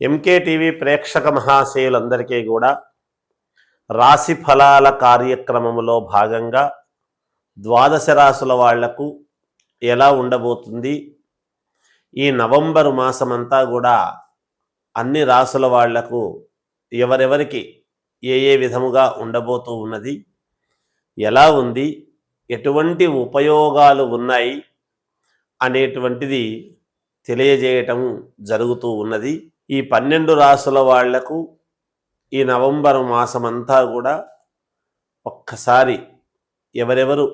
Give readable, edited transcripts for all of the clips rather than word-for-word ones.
MK TV ప్రేక్షక మహాశయులందరికీ కూడా రాశి ఫలాల కార్యక్రమంలో భాగంగా ద్వాదశ రాశుల వాళ్లకు ఎలా ఉండబోతుంది, ఈ నవంబర్ మాసమంతా కూడా అన్ని రాశుల వాళ్లకు ఎవరెవరికి ఏ విధముగా ఉండబోతూ ఉన్నది, ఎలా ఉంది, ఎటువంటి ఉపయోగాలు ఉన్నాయి అనేటువంటిది తెలియజేయటం జరుగుతూ ఉన్నది. ఈ 12 రాశుల వాళ్లకు ఈ నవంబర్ మాసమంతా కూడా ఒక్కసారి ఎవరెవరు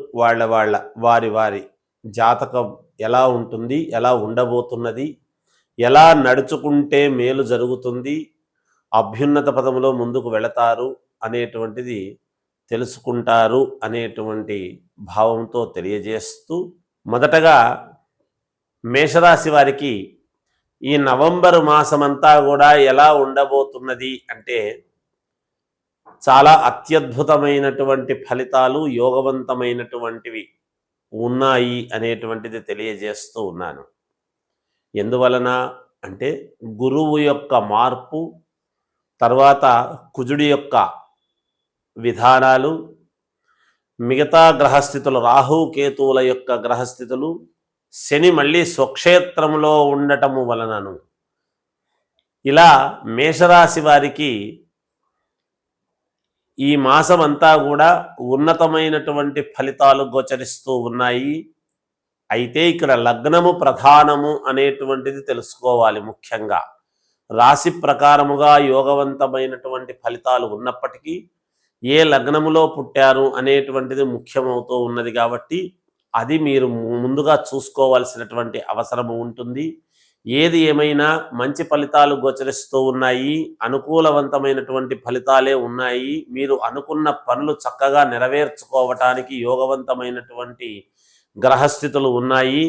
వారి జాతకం ఎలా ఉంటుంది, ఎలా ఉండబోతున్నది, ఎలా నడుచుకుంటే మేలు జరుగుతుంది, అభ్యున్నత పదములో ముందుకు వెళతారు అనేటువంటిది తెలుసుకుంటారు అనేటువంటి భావంతో తెలియజేస్తూ, మొదటగా మేషరాశి వారికి ఈ నవంబర్ మాసమంతా కూడా ఎలా ఉండబోతున్నది అంటే చాలా అత్యద్భుతమైనటువంటి ఫలితాలు, యోగవంతమైనటువంటివి ఉన్నాయి అనేటువంటిది తెలియజేస్తూ ఉన్నాను. ఎందువలన అంటే గురువు యొక్క మార్పు, తర్వాత కుజుడి యొక్క విధానాలు, మిగతా గ్రహస్థితులు, రాహు కేతువుల యొక్క గ్రహస్థితులు, శని మళ్ళీ స్వక్షేత్రంలో ఉండటము వలనను ఇలా మేషరాశి వారికి ఈ మాసమంతా కూడా ఉన్నతమైనటువంటి ఫలితాలు గోచరిస్తూ ఉన్నాయి. అయితే ఇక్కడ లగ్నము ప్రధానము అనేటువంటిది తెలుసుకోవాలి. ముఖ్యంగా రాశి ప్రకారముగా యోగవంతమైనటువంటి ఫలితాలు ఉన్నప్పటికీ ఏ లగ్నములో పుట్టారు అనేటువంటిది ముఖ్యమవుతూ ఉన్నది. కాబట్టి అది మీరు ముందుగా చూసుకోవాల్సినటువంటి అవసరం ఉంటుంది. ఏది ఏమైనా మంచి ఫలితాలు గోచరిస్తూ ఉన్నాయి, అనుకూలవంతమైనటువంటి ఫలితాలే ఉన్నాయి. మీరు అనుకున్న పనులు చక్కగా నెరవేర్చుకోవటానికి యోగవంతమైనటువంటి గ్రహస్థితులు ఉన్నాయి.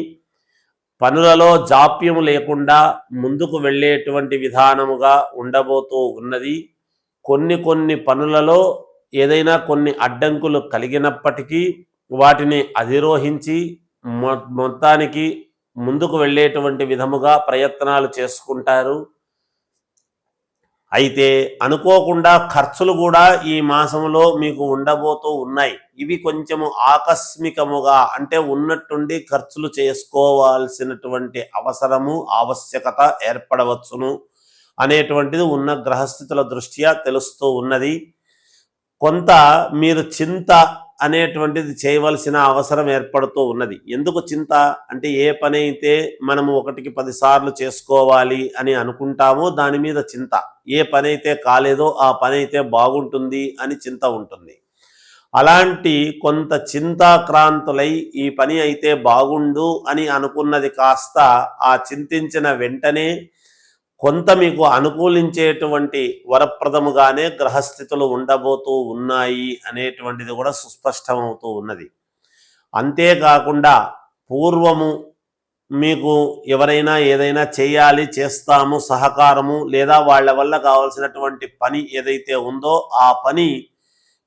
పనులలో జాప్యము లేకుండా ముందుకు వెళ్ళేటువంటి విధానముగా ఉండబోతూ ఉన్నది. కొన్ని పనులలో ఏదైనా కొన్ని అడ్డంకులు కలిగినప్పటికీ వాటిని అధిరోహించి మొత్తానికి ముందుకు వెళ్ళేటువంటి విధముగా ప్రయత్నాలు చేసుకుంటారు. అయితే అనుకోకుండా ఖర్చులు కూడా ఈ మాసంలో మీకు ఉండబోతూ ఉన్నాయి. ఇవి కొంచెము ఆకస్మికముగా, అంటే ఉన్నట్టుండి ఖర్చులు చేసుకోవాల్సినటువంటి అవసరము, ఆవశ్యకత ఏర్పడవచ్చును అనేటువంటిది ఉన్న గ్రహస్థితుల దృష్ట్యా తెలుస్తూ ఉన్నది. కొంత మీరు చింత అనేటువంటిది చేయవలసిన అవసరం ఏర్పడుతూ ఉన్నది. ఎందుకు చింత అంటే ఏ పని అయితే మనము 1కి 10 సార్లు చేసుకోవాలి అని అనుకుంటామో దాని మీద చింత. ఏ పని అయితే కాలేదో ఆ పని అయితే బాగుంటుంది అని చింత ఉంటుంది. అలాంటి కొంత చింతాక్రాంతులై ఈ పని అయితే బాగుండు అని అనుకున్నది కాస్త ఆ చింతించిన వెంటనే కొంత మీకు అనుకూలించేటువంటి వరప్రదముగానే గ్రహస్థితులు ఉండబోతూ ఉన్నాయి అనేటువంటిది కూడా సుస్పష్టమవుతూ ఉన్నది. అంతేకాకుండా పూర్వము మీకు ఎవరైనా ఏదైనా చేయాలి, చేస్తాము, సహకారము లేదా వాళ్ళ వల్ల కావాల్సినటువంటి పని ఏదైతే ఉందో ఆ పని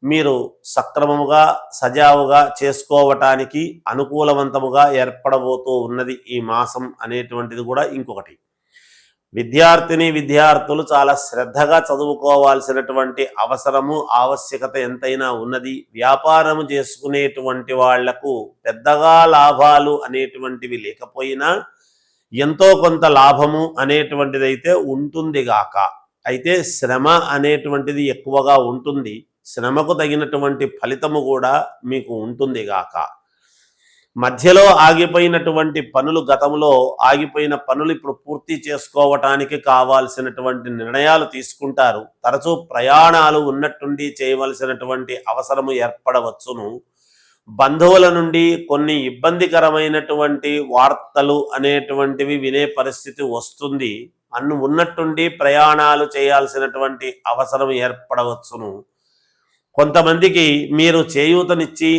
మీరు సక్రమముగా సజావుగా చేసుకోవటానికి అనుకూలవంతముగా ఏర్పడబోతూ ఉన్నది ఈ మాసం అనేటువంటిది కూడా ఇంకొకటి. విద్యార్థులు చాలా శ్రద్ధగా చదువుకోవాల్సినటువంటి అవసరము, ఆవశ్యకత ఎంతైనా ఉన్నది. వ్యాపారము చేసుకునేటువంటి వాళ్లకు పెద్దగా లాభాలు అనేటువంటివి లేకపోయినా ఎంతో కొంత లాభము అనేటువంటిది అయితే ఉంటుంది గాక. అయితే శ్రమ అనేటువంటిది ఎక్కువగా ఉంటుంది. శ్రమకు తగినటువంటి ఫలితము కూడా మీకు ఉంటుంది గాక. మధ్యలో ఆగిపోయినటువంటి పనులు, గతంలో ఆగిపోయిన పనులు ఇప్పుడు పూర్తి చేసుకోవటానికి కావాల్సినటువంటి నిర్ణయాలు తీసుకుంటారు. తరచూ ప్రయాణాలు ఉన్నట్టుండి చేయవలసినటువంటి అవసరము ఏర్పడవచ్చును. బంధువుల నుండి కొన్ని ఇబ్బందికరమైనటువంటి వార్తలు అనేటువంటివి వినే పరిస్థితి వస్తుంది. ఉన్నట్టుండి ప్రయాణాలు చేయాల్సినటువంటి అవసరం ఏర్పడవచ్చును. కొంతమందికి మీరు చేయూతనిచ్చి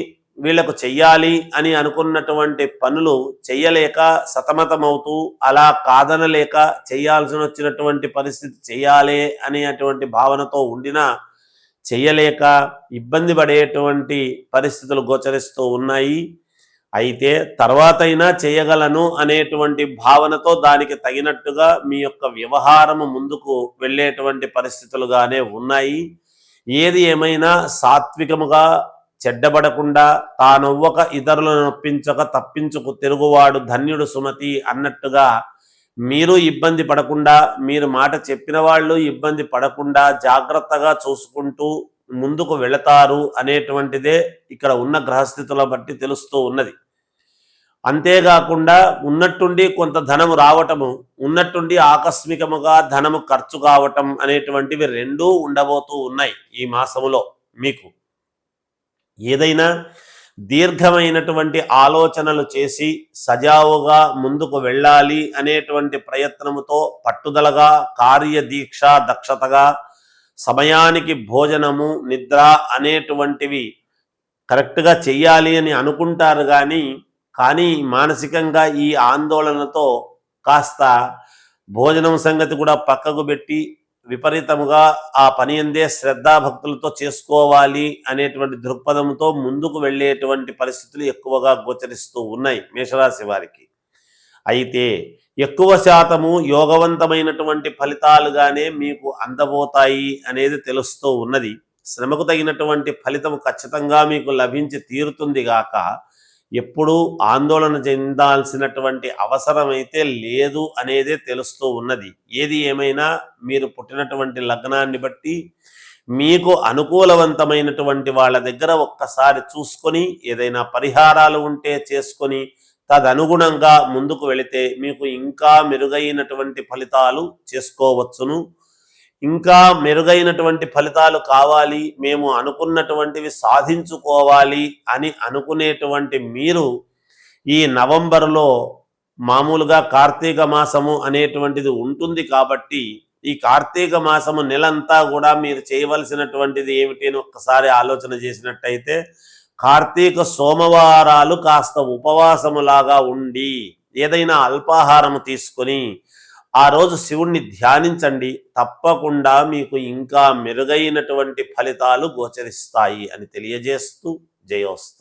వీళ్లకు చెయ్యాలి అని అనుకున్నటువంటి పనులు చెయ్యలేక సతమతమవుతూ, అలా కాదనలేక చెయ్యాల్సి వచ్చినటువంటి పరిస్థితి చెయ్యాలి అనేటువంటి భావనతో ఉండినా చెయ్యలేక ఇబ్బంది పడేటువంటి పరిస్థితులు గోచరిస్తూ ఉన్నాయి. అయితే తర్వాతైనా చేయగలను అనేటువంటి భావనతో దానికి తగినట్టుగా మీ యొక్క వ్యవహారము ముందుకు వెళ్ళేటువంటి పరిస్థితులుగానే ఉన్నాయి. ఏది ఏమైనా సాత్వికముగా చెడ్డబడకుండా తానొవ్వక ఇతరులను నొప్పించక తప్పించుకు తిరుగువాడు ధన్యుడు సుమతి అన్నట్టుగా మీరు ఇబ్బంది పడకుండా, మీరు మాట చెప్పిన వాళ్ళు ఇబ్బంది పడకుండా జాగ్రత్తగా చూసుకుంటూ ముందుకు వెళతారు అనేటువంటిదే ఇక్కడ ఉన్న గ్రహస్థితుల బట్టి తెలుస్తూ ఉన్నది. అంతేకాకుండా ఉన్నట్టుండి కొంత ధనము రావటము, ఉన్నట్టుండి ఆకస్మికముగా ధనము ఖర్చు కావటం అనేటువంటివి రెండూ ఉండబోతూ ఉన్నాయి ఈ మాసములో. మీకు ఏదైనా దీర్ఘమైనటువంటి ఆలోచనలు చేసి సజావుగా ముందుకు వెళ్ళాలి అనేటువంటి ప్రయత్నముతో పట్టుదలగా కార్యదీక్ష దక్షతగా సమయానికి భోజనము నిద్ర అనేటువంటివి కరెక్ట్గా చెయ్యాలి అని అనుకుంటారు. కానీ మానసికంగా ఈ ఆందోళనతో కాస్త భోజనం సంగతి కూడా పక్కకు పెట్టి విపరీతముగా ఆ పని అందే శ్రద్ధాభక్తులతో చేసుకోవాలి అనేటువంటి దృక్పథంతో ముందుకు వెళ్ళేటువంటి పరిస్థితులు ఎక్కువగా గోచరిస్తూ ఉన్నాయి మేషరాశి వారికి. అయితే ఎక్కువ శాతము యోగవంతమైనటువంటి ఫలితాలుగానే మీకు అందబోతాయి అనేది తెలుస్తూ ఉన్నది. శ్రమకు తగినటువంటి ఫలితం ఖచ్చితంగా మీకు లభించి తీరుతుంది గాక ఎప్పుడూ ఆందోళన చెందాల్సినటువంటి అవసరం అయితే లేదు అనేదే తెలుస్తూ ఉన్నది. ఏది ఏమైనా మీరు పుట్టినటువంటి లగ్నాన్ని బట్టి మీకు అనుకూలవంతమైనటువంటి వాళ్ళ దగ్గర ఒక్కసారి చూసుకొని ఏదైనా పరిహారాలు ఉంటే చేసుకొని తదనుగుణంగా ముందుకు వెళితే మీకు ఇంకా మెరుగైనటువంటి ఫలితాలు చేసుకోవచ్చును. ఇంకా మెరుగైనటువంటి ఫలితాలు కావాలి, మేము అనుకున్నటువంటివి సాధించుకోవాలి అని అనుకునేటువంటి మీరు ఈ నవంబర్లో మామూలుగా కార్తీక మాసము అనేటువంటిది ఉంటుంది కాబట్టి ఈ కార్తీక మాసము నెలంతా కూడా మీరు చేయవలసినటువంటిది ఏమిటి అని ఒక్కసారి ఆలోచన చేసినట్టయితే కార్తీక సోమవారాలు కాస్త ఉపవాసములాగా ఉండి ఏదైనా అల్పాహారము తీసుకొని ఆ రోజు శివుణ్ణి ధ్యానించండి. తప్పకుండా మీకు ఇంకా మెరుగైనటువంటి ఫలితాలు గోచరిస్తాయి అని తెలియజేస్తూ జయోస్తు.